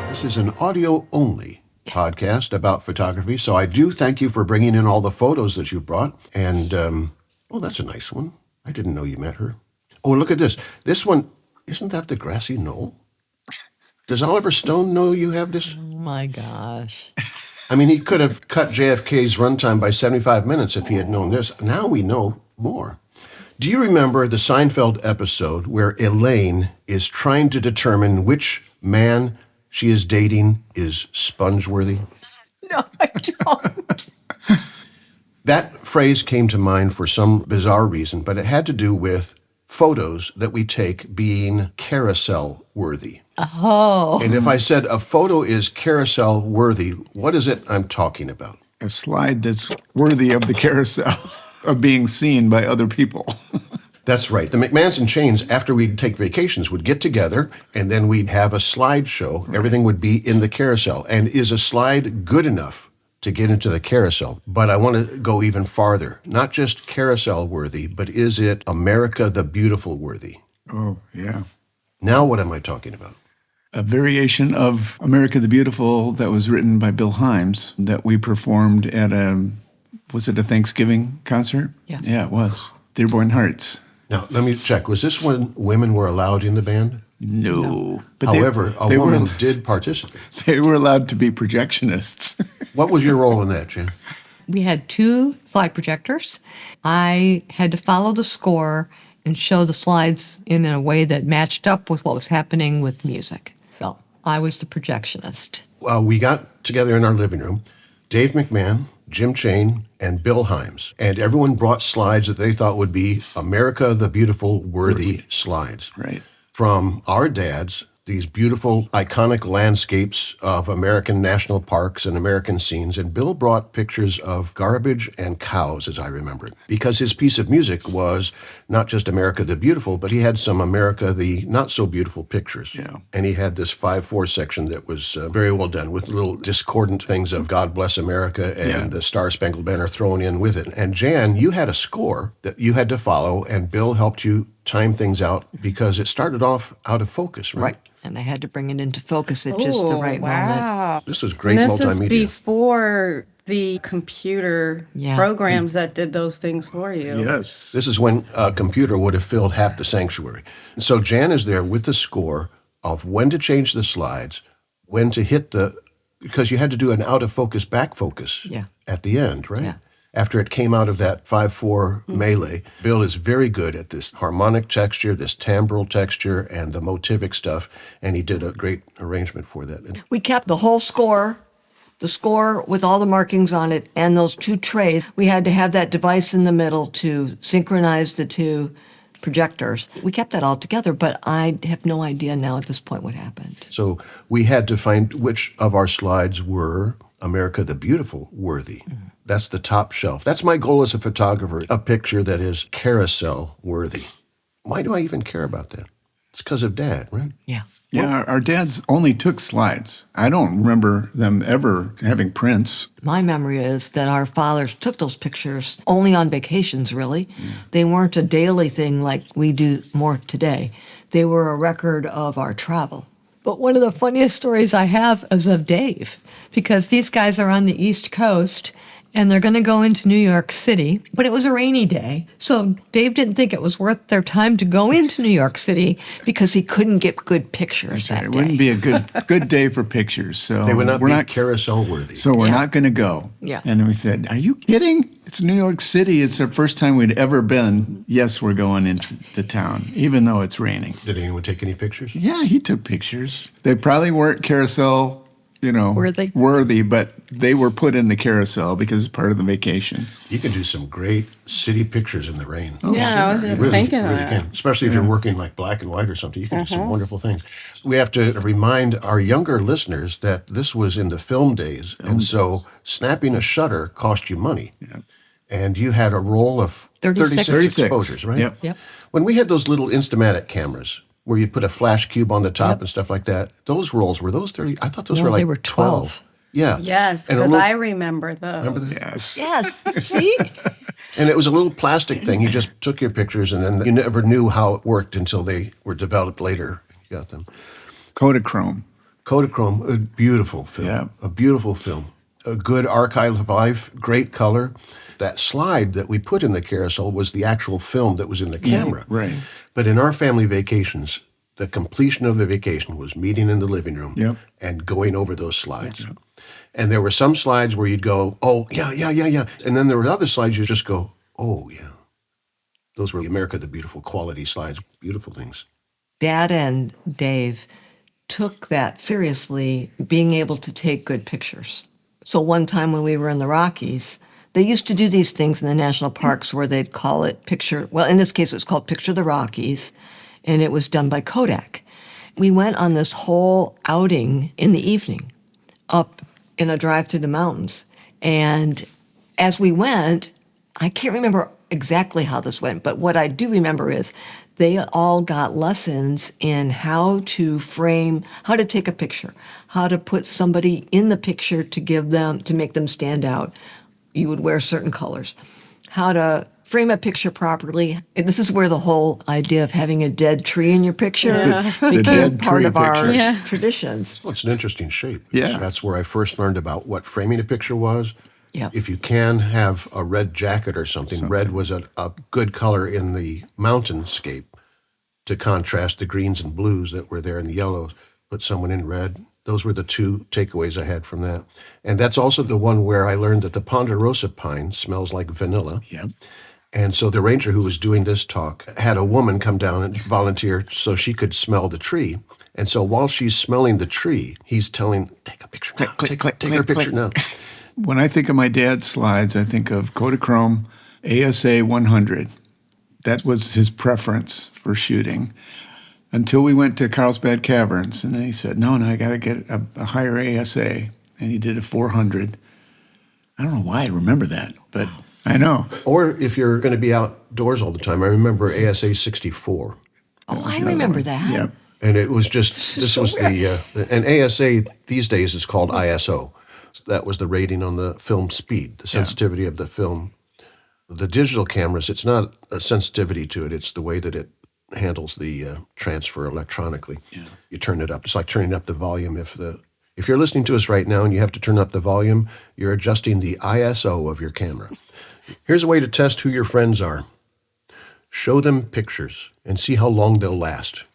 This is an audio-only podcast about photography, so I do thank you for bringing in all the photos that you brought. And, oh, that's a nice one. I didn't know you met her. Oh, look at this. This one, isn't that the grassy knoll? Does Oliver Stone know you have this? Oh, my gosh. I mean, he could have cut JFK's runtime by 75 minutes if he had known this. Now we know more. Do you remember the Seinfeld episode where Elaine is trying to determine which man she is dating is sponge-worthy? No, I don't. That phrase came to mind for some bizarre reason, but it had to do with photos that we take being carousel-worthy. Oh. And if I said a photo is carousel-worthy, what is it I'm talking about? A slide that's worthy of the carousel, of being seen by other people. That's right. The McMahons and Cheynes, after we'd take vacations, would get together, and then we'd have a slideshow. Right. Everything would be in the carousel. And is a slide good enough to get into the carousel? But I want to go even farther. Not just carousel-worthy, but is it America the Beautiful-worthy? Oh, yeah. Now what am I talking about? A variation of America the Beautiful that was written by Bill Himes that we performed at was it a Thanksgiving concert? Yeah. Yeah, it was. Dearborn Hearts. Now, let me check. Was this when women were allowed in the band? No. But However, a woman did participate. They were allowed to be projectionists. What was your role in that, Jen? We had 2 slide projectors. I had to follow the score and show the slides in a way that matched up with what was happening with music. So I was the projectionist. Well, we got together in our living room, Dave McMahon, Jim Cheyne, and Bill Himes. And everyone brought slides that they thought would be America the Beautiful-worthy slides. Right. From our dads, these beautiful, iconic landscapes of American national parks and American scenes. And Bill brought pictures of garbage and cows, as I remember it, because his piece of music was not just America the Beautiful, but he had some America the not-so-beautiful pictures. Yeah. And he had this 5/4 section that was very well done with little discordant things of God Bless America and the Star-Spangled Banner thrown in with it. And Jan, you had a score that you had to follow, and Bill helped you time things out because it started off out of focus, right? Right. And I had to bring it into focus at just the right moment. This was great and multimedia. this is before the computer programs that did those things for you. Yes. This is when a computer would have filled half the sanctuary. So Jan is there with the score of when to change the slides, when to hit because you had to do an out-of-focus, back-focus at the end, right? Yeah. After it came out of that 5/4 melee, Bill is very good at this harmonic texture, this timbral texture, and the motivic stuff, and he did a great arrangement for that. We kept the whole score, the score with all the markings on it, and those 2 trays. We had to have that device in the middle to synchronize the 2 projectors. We kept that all together, but I have no idea now at this point what happened. So we had to find which of our slides were America the Beautiful-worthy. That's the top shelf. That's my goal as a photographer, a picture that is carousel-worthy. Why do I even care about that? It's because of Dad, right? Yeah. Yeah, our dads only took slides. I don't remember them ever having prints. My memory is that our fathers took those pictures only on vacations, really. They weren't a daily thing like we do more today. They were a record of our travel. But one of the funniest stories I have is of Dave, because these guys are on the East Coast, and they're going to go into New York City, but it was a rainy day. So Dave didn't think it was worth their time to go into New York City because he couldn't get good pictures that day. It wouldn't be a good day for pictures. So they would not be carousel-worthy. So we're not going to go. Yeah. And we said, are you kidding? It's New York City. It's our first time we'd ever been. Yes, we're going into the town, even though it's raining. Did anyone take any pictures? Yeah, he took pictures. They probably weren't carousel worthy, but they were put in the carousel because it's part of the vacation. You can do some great city pictures in the rain. Oh, yeah, I was just thinking that. Can. Especially if you're working like black and white or something, you can do some wonderful things. We have to remind our younger listeners that this was in the film days, and so snapping a shutter cost you money. Yeah. And you had a roll of 36. 36 exposures, right? Yep. Yep. When we had those little Instamatic cameras where you put a flash cube on the top Yep. and stuff like that, those rolls, were those 30? I thought those No, were like they were 12. Yeah. Yes, And a because little- I remember those. Remember this? Yes. Yes. See? And it was a little plastic thing. You just took your pictures, and then you never knew how it worked until they were developed later. You got them. Kodachrome. Kodachrome, a beautiful film. Yeah. A beautiful film. A good archive of life, great color. That slide that we put in the carousel was the actual film that was in the camera. right. But in our family vacations, the completion of the vacation was meeting in the living room Yep. and going over those slides. And there were some slides where you'd go, oh, yeah. And then there were other slides you just go, oh, yeah. Those were the America the Beautiful quality slides, beautiful things. Dad and Dave took that seriously, being able to take good pictures. So one time when we were in the Rockies, they used to do these things in the national parks where they'd call it picture, well, in this case, it was called Picture the Rockies, and it was done by Kodak. We went on this whole outing in the evening up in a drive through the mountains. And as we went, I can't remember exactly how this went, but what I do remember is they all got lessons in how to frame, how to take a picture, how to put somebody in the picture to make them stand out. You would wear certain colors, how to frame a picture properly. And this is where the whole idea of having a dead tree in your picture became dead part tree of our pictures. traditions. Well, it's an interesting shape. Yeah. That's where I first learned about what framing a picture was. Yeah. If you can have a red jacket or something, red was a good color in the mountainscape to contrast the greens and blues that were there and the yellows. Put someone in red. Those were the two takeaways I had from that. And that's also the one where I learned that the ponderosa pine smells like vanilla. Yep. And so the ranger who was doing this talk had a woman come down and volunteer so she could smell the tree. And so while she's smelling the tree, he's telling, take a picture now. Click, click, take click, her picture click. now. When I think of my dad's slides, I think of Kodachrome ASA 100. That was his preference for shooting until we went to Carlsbad Caverns. And then he said, no, I got to get a higher ASA. And he did a 400. I don't know why I remember that, but I know. Or if you're going to be outdoors all the time, I remember ASA 64. Oh, I remember that. Yep. And it was just, this was and ASA these days is called ISO. That was the rating on the film speed, the sensitivity of the film. The digital cameras, it's not a sensitivity to it, it's the way that it handles the transfer electronically. Yeah. You turn it up. It's like turning up the volume. If you're listening to us right now and you have to turn up the volume, you're adjusting the ISO of your camera. Here's a way to test who your friends are. Show them pictures and see how long they'll last.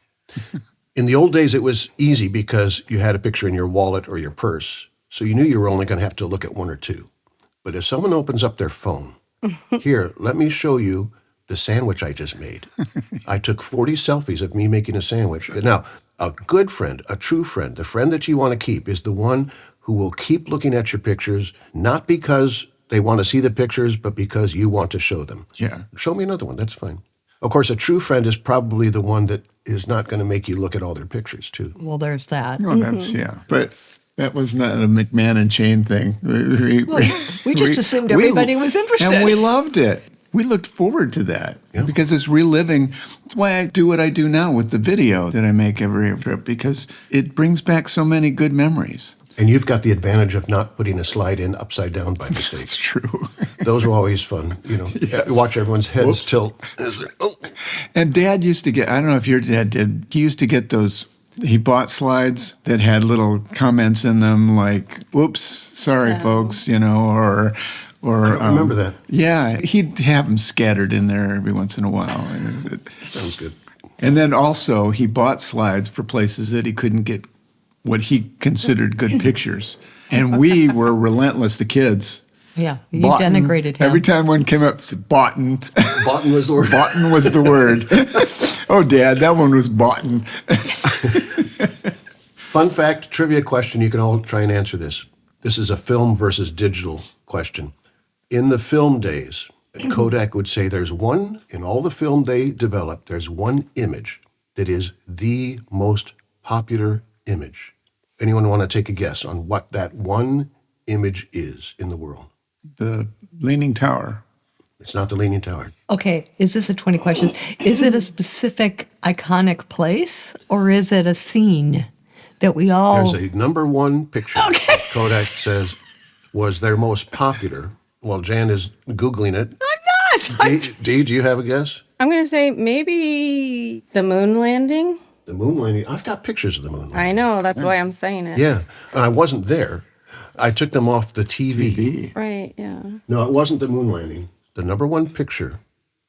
In the old days, it was easy because you had a picture in your wallet or your purse, so you knew you were only going to have to look at one or two. But if someone opens up their phone, here, let me show you the sandwich I just made. I took 40 selfies of me making a sandwich. Now, a good friend, a true friend, the friend that you want to keep is the one who will keep looking at your pictures, not because they want to see the pictures, but because you want to show them. Yeah. Show me another one, that's fine. Of course, a true friend is probably the one that is not going to make you look at all their pictures, too. Well, there's that. Oh, that's, yeah. But that was not a McMahon and Cheyne thing. We just assumed everybody was interested. And we loved it. We looked forward to that because it's reliving. That's why I do what I do now with the video that I make every trip, because it brings back so many good memories. And you've got the advantage of not putting a slide in upside down by mistake. It's true. Those were always fun. You know, Yes. watch everyone's heads tilt. Oh. And Dad used to get, I don't know if your dad did, he used to get those, he bought slides that had little comments in them like, whoops, sorry, folks, you know, or I don't remember that. Yeah, he'd have them scattered in there every once in a while. Sounds good. And then also he bought slides for places that he couldn't get what he considered good pictures. And we were relentless, the kids. Yeah, you Boughten. denigrated him. Every time one came up, said Boughten. Boughten was the word. Boughten was the word. Oh, Dad, that one was Boughten. Fun fact, trivia question, you can all try and answer this. This is a film versus digital question. In the film days, Kodak would say there's one, in all the film they developed, there's one image that is the most popular image. Anyone want to take a guess on what that one image is in the world? The Leaning Tower. It's not the Leaning Tower. Okay, is this a 20 questions? Is it a specific iconic place or is it a scene that we all... There's a number one picture that Kodak says was their most popular. While Jan is Googling it. I'm not! Dee, do you have a guess? I'm going to say maybe the moon landing. The moon landing. I've got pictures of the moon landing. I know, that's why I'm saying it. Yeah, I wasn't there. I took them off the TV. Right, yeah. No, it wasn't the moon landing. The number one picture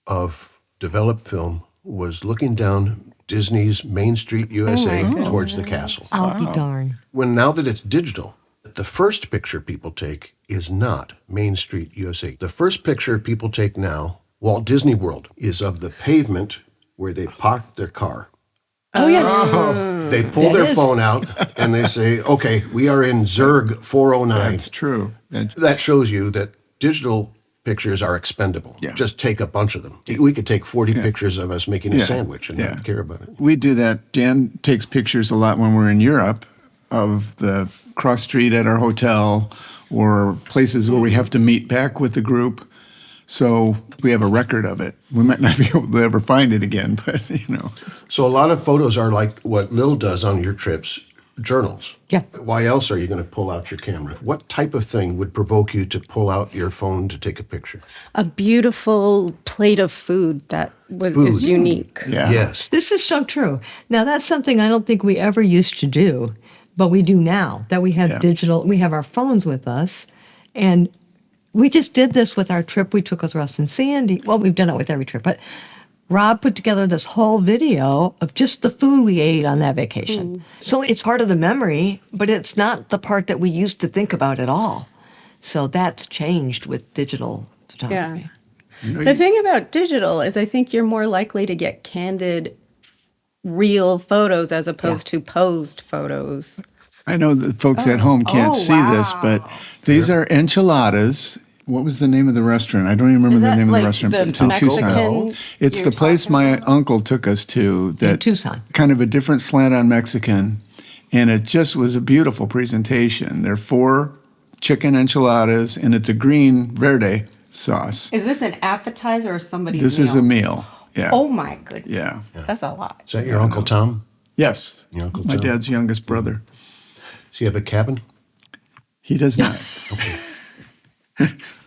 of developed film was looking down Disney's Main Street, USA, towards the castle. I'll be darned. Now that it's digital, the first picture people take is not Main Street, USA. The first picture people take now, Walt Disney World, is of the pavement where they parked their car. Oh, yes. They pull their phone out and they say, okay, we are in Zerg 409. That's true. That shows you that digital pictures are expendable. Yeah. Just take a bunch of them. We could take 40 pictures of us making a sandwich and not care about it. We do that. Jan takes pictures a lot when we're in Europe of the cross street at our hotel or places where we have to meet back with the group. So we have a record of it. We might not be able to ever find it again, but, you know. So a lot of photos are like what Lil does on your trips, journals. Yeah. Why else are you going to pull out your camera? What type of thing would provoke you to pull out your phone to take a picture? A beautiful plate of food that is unique. Yeah. Yes. This is so true. Now, that's something I don't think we ever used to do, but we do now that we have digital. We have our phones with us, and we just did this with our trip we took with Russ and Sandy. Well, we've done it with every trip, but Rob put together this whole video of just the food we ate on that vacation. So it's part of the memory, but it's not the part that we used to think about at all. So that's changed with digital photography. Yeah. The thing about digital is I think you're more likely to get candid, real photos as opposed to posed photos. I know that folks at home can't see this, but these are enchiladas. What was the name of the restaurant? I don't even remember the name of the restaurant. It's in Tucson. It's the place my uncle took us to. In Tucson. Kind of a different slant on Mexican. And it just was a beautiful presentation. There are 4 chicken enchiladas, and it's a green verde sauce. Is this an appetizer or somebody's This meal? is a meal. Yeah. Oh, my goodness. Yeah. That's a lot. Is that your Uncle Tom? Yes. Your Uncle My Tom? dad's youngest brother. Does he have a cabin? He does not.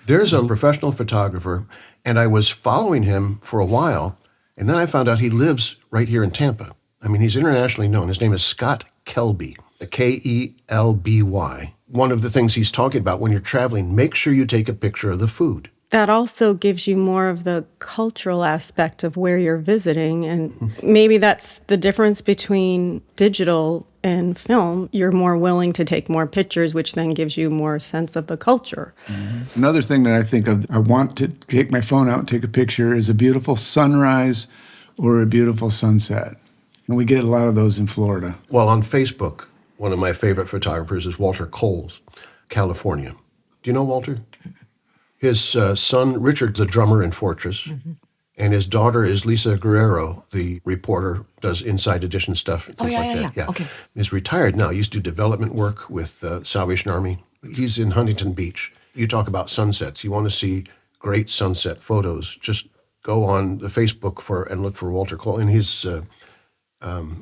There's a professional photographer, and I was following him for a while, and then I found out he lives right here in Tampa. I mean, he's internationally known. His name is Scott Kelby, Kelby. One of the things he's talking about when you're traveling, make sure you take a picture of the food. That also gives you more of the cultural aspect of where you're visiting. And maybe that's the difference between digital and film. You're more willing to take more pictures, which then gives you more sense of the culture. Mm-hmm. Another thing that I think of, I want to take my phone out and take a picture, is a beautiful sunrise or a beautiful sunset. And we get a lot of those in Florida. Well, on Facebook, one of my favorite photographers is Walter Coles, California. Do you know Walter? His son, Richard's the drummer in Fortress, and his daughter is Lisa Guerrero, the reporter, does Inside Edition stuff, things like that. Yeah. Okay. He's retired now. He used to do development work with Salvation Army. He's in Huntington Beach. You talk about sunsets. You want to see great sunset photos, just go on the Facebook and look for Walter Cole. And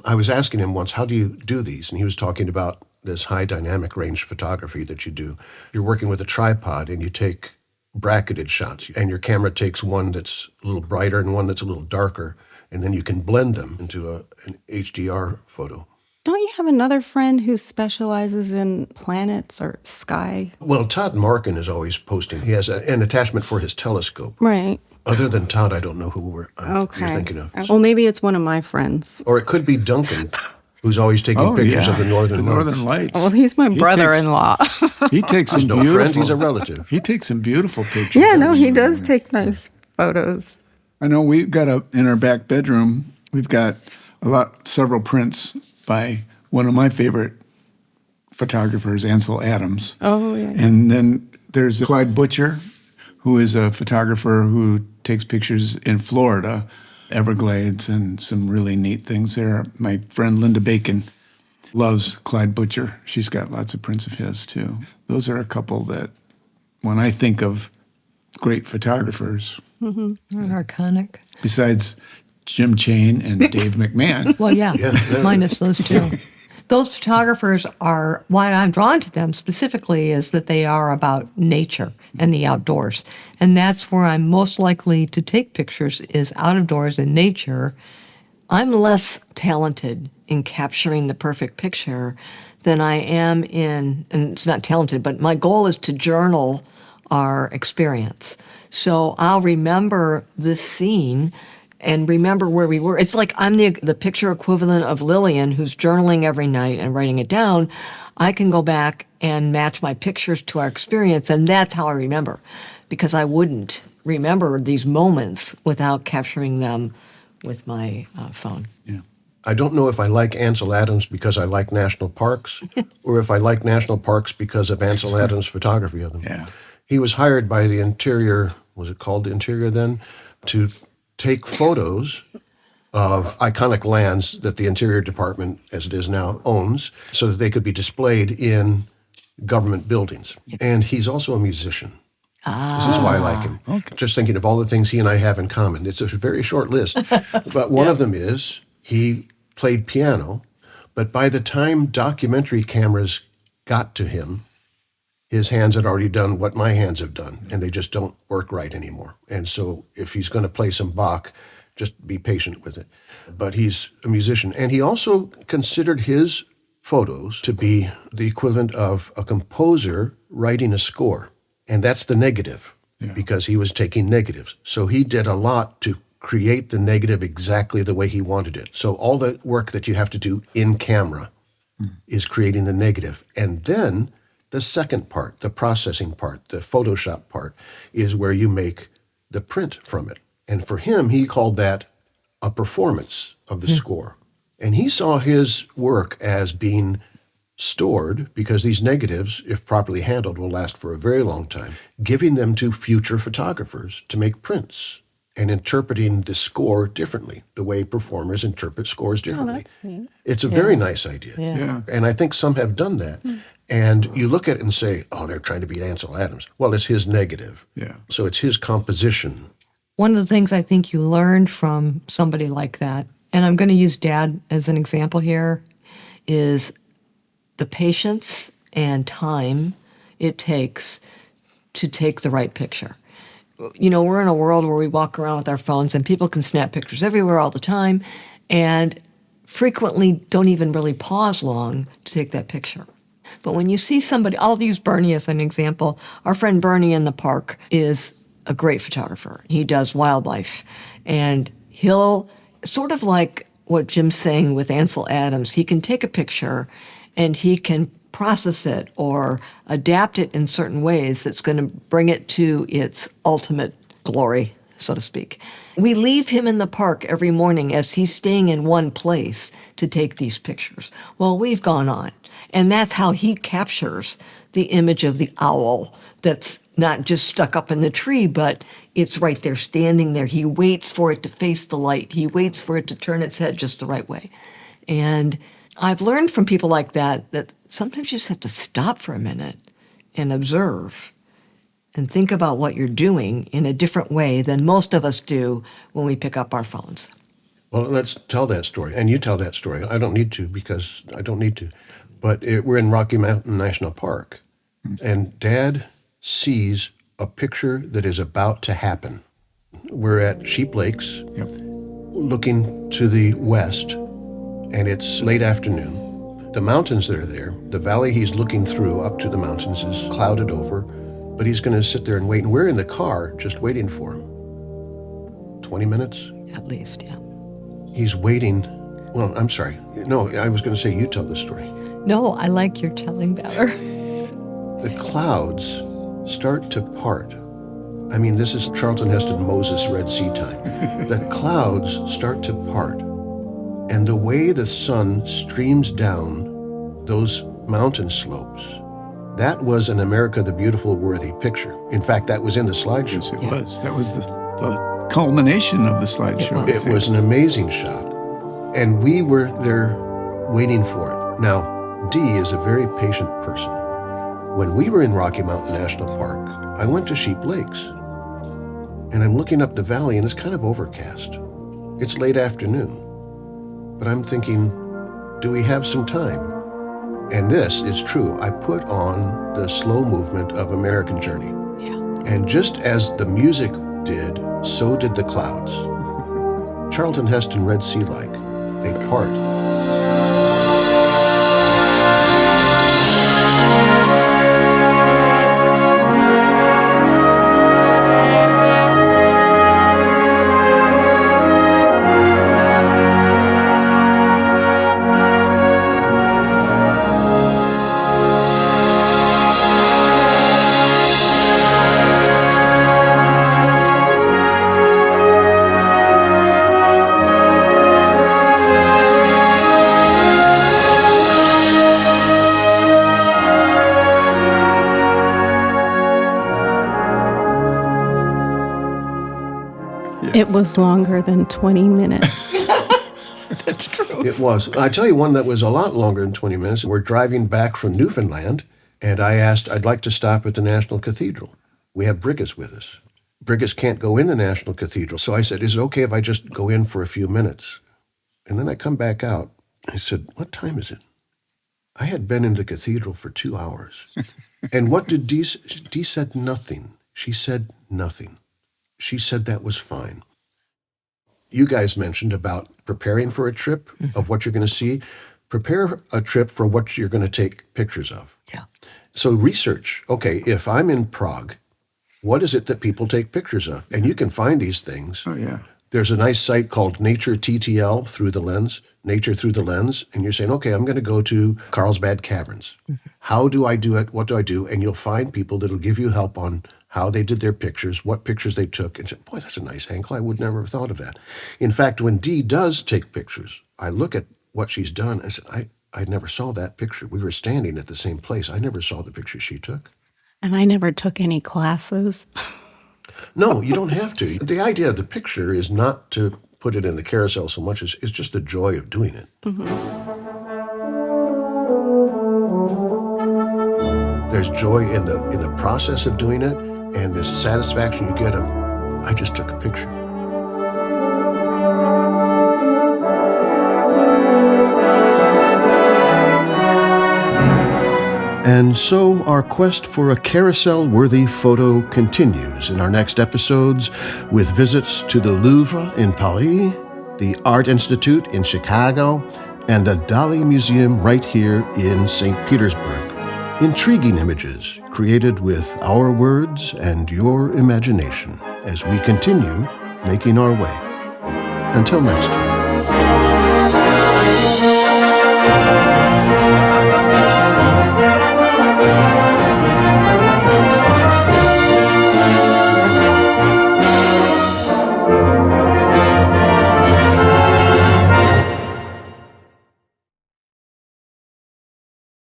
I was asking him once, how do you do these? And he was talking about this high dynamic range photography that you do. You're working with a tripod and you take bracketed shots, and your camera takes one that's a little brighter and one that's a little darker, and then you can blend them into an HDR photo. Don't you have another friend who specializes in planets or sky? Well, Todd Markin is always posting. He has an attachment for his telescope. Right. Other than Todd, I don't know who you're thinking of. Well, maybe it's one of my friends. Or it could be Duncan, who's always taking pictures of the Northern Lights. Well, he's my brother-in-law. He takes some He's no beautiful. friend, he's a relative. He takes some beautiful pictures. Yeah, no, he does take nice photos. I know we've got in our back bedroom, we've got several prints by one of my favorite photographers, Ansel Adams. Oh, yeah. And then there's Clyde Butcher, who is a photographer who takes pictures in Florida, Everglades, and some really neat things there. My friend Linda Bacon loves Clyde Butcher. She's got lots of prints of his, too. Those are a couple that, when I think of great photographers, Iconic. besides Jim Cheyne and Dave McMahon. Well, yeah, minus those two. Those photographers are, why I'm drawn to them specifically is that they are about nature and the outdoors. And that's where I'm most likely to take pictures is out of doors in nature. I'm less talented in capturing the perfect picture than I am in, and it's not talented, but my goal is to journal our experience. So I'll remember this scene and remember where we were. It's like I'm the picture equivalent of Lillian, who's journaling every night and writing it down. I can go back and match my pictures to our experience, and that's how I remember, because I wouldn't remember these moments without capturing them with my phone. Yeah. I don't know if I like Ansel Adams because I like national parks, or if I like national parks because of Ansel Adams' photography of them. Yeah. He was hired by the Interior, was it called the Interior then, to take photos of iconic lands that the Interior Department, as it is now, owns, so that they could be displayed in government buildings. And he's also a musician. This is why I like him. Okay. Just thinking of all the things he and I have in common. It's a very short list, but one of them is he played piano, but by the time documentary cameras got to him, his hands had already done what my hands have done, and they just don't work right anymore. And so if he's going to play some Bach, just be patient with it. But he's a musician. And he also considered his photos to be the equivalent of a composer writing a score. And that's the negative, because he was taking negatives. So he did a lot to create the negative exactly the way he wanted it. So all the work that you have to do in camera is creating the negative. And then the second part, the processing part, the Photoshop part, is where you make the print from it. And for him, he called that a performance of the score. And he saw his work as being stored, because these negatives, if properly handled, will last for a very long time, giving them to future photographers to make prints and interpreting the score differently, the way performers interpret scores differently. That's neat. It's a very nice idea. Yeah. And I think some have done that. And you look at it and say, oh, they're trying to beat Ansel Adams. Well, it's his negative. Yeah. So it's his composition. One of the things I think you learned from somebody like that, and I'm going to use Dad as an example here, is the patience and time it takes to take the right picture. You know, we're in a world where we walk around with our phones and people can snap pictures everywhere all the time and frequently don't even really pause long to take that picture. But when you see somebody, I'll use Bernie as an example. Our friend Bernie in the park is a great photographer. He does wildlife. And he'll, sort of like what Jim's saying with Ansel Adams, he can take a picture and he can process it or adapt it in certain ways that's going to bring it to its ultimate glory, so to speak. We leave him in the park every morning as he's staying in one place to take these pictures. Well, we've gone on. And that's how he captures the image of the owl that's not just stuck up in the tree, but it's right there standing there. He waits for it to face the light. He waits for it to turn its head just the right way. And I've learned from people like that sometimes you just have to stop for a minute and observe and think about what you're doing in a different way than most of us do when we pick up our phones. Well, let's tell that story. And you tell that story. I don't need to, because I don't need to. But we're in Rocky Mountain National Park, and Dad sees a picture that is about to happen. We're at Sheep Lakes, looking to the west, and it's late afternoon. The mountains that are there, the valley he's looking through up to the mountains is clouded over, but he's going to sit there and wait. And we're in the car just waiting for him. 20 minutes? At least, yeah. He's waiting. Well, I'm sorry. No, I was going to say you tell the story. No, I like your telling better. The clouds start to part. I mean, this is Charlton Heston, Moses, Red Sea time. The clouds start to part. And the way the sun streams down those mountain slopes, that was an America the Beautiful worthy picture. In fact, that was in the slideshow. Yes, it was. That was the culmination of the slideshow. It was an amazing shot. And we were there waiting for it. Now, Dee is a very patient person. When we were in Rocky Mountain National Park, I went to Sheep Lakes. and I'm looking up the valley, and it's kind of overcast. It's late afternoon, but I'm thinking, do we have some time? And this is true. I put on the slow movement of American Journey. Yeah. And just as the music did, so did the clouds. Charlton Heston read Sea-like. They part. It was longer than 20 minutes. That's true. It was. I tell you one that was a lot longer than 20 minutes. We're driving back from Newfoundland, and I asked, I'd like to stop at the National Cathedral. We have Brigus with us. Brigus can't go in the National Cathedral. So I said, is it okay if I just go in for a few minutes? And then I come back out. I said, what time is it? I had been in the cathedral for 2 hours. And what did Dee said nothing. She said nothing. She said that was fine. You guys mentioned about preparing for a trip, of what you're going to see. Prepare a trip for what you're going to take pictures of. Yeah. So research, okay, if I'm in Prague, what is it that people take pictures of? And you can find these things. Oh, yeah. There's a nice site called Nature TTL, Through the Lens, Nature Through the Lens, and you're saying, okay, I'm going to go to Carlsbad Caverns. How do I do it? What do I do? And you'll find people that'll give you help on how they did their pictures, what pictures they took, and say, boy, that's a nice angle. I would never have thought of that. In fact, when Dee does take pictures, I look at what she's done. I said, I never saw that picture. We were standing at the same place. I never saw the picture she took. And I never took any classes. No, you don't have to. The idea of the picture is not to put it in the carousel so much as it's just the joy of doing it. There's joy in the process of doing it, and this satisfaction you get of, I just took a picture. And so our quest for a carousel-worthy photo continues in our next episodes with visits to the Louvre in Paris, the Art Institute in Chicago, and the Dali Museum right here in St. Petersburg. Intriguing images created with our words and your imagination as we continue making our way. Until next time.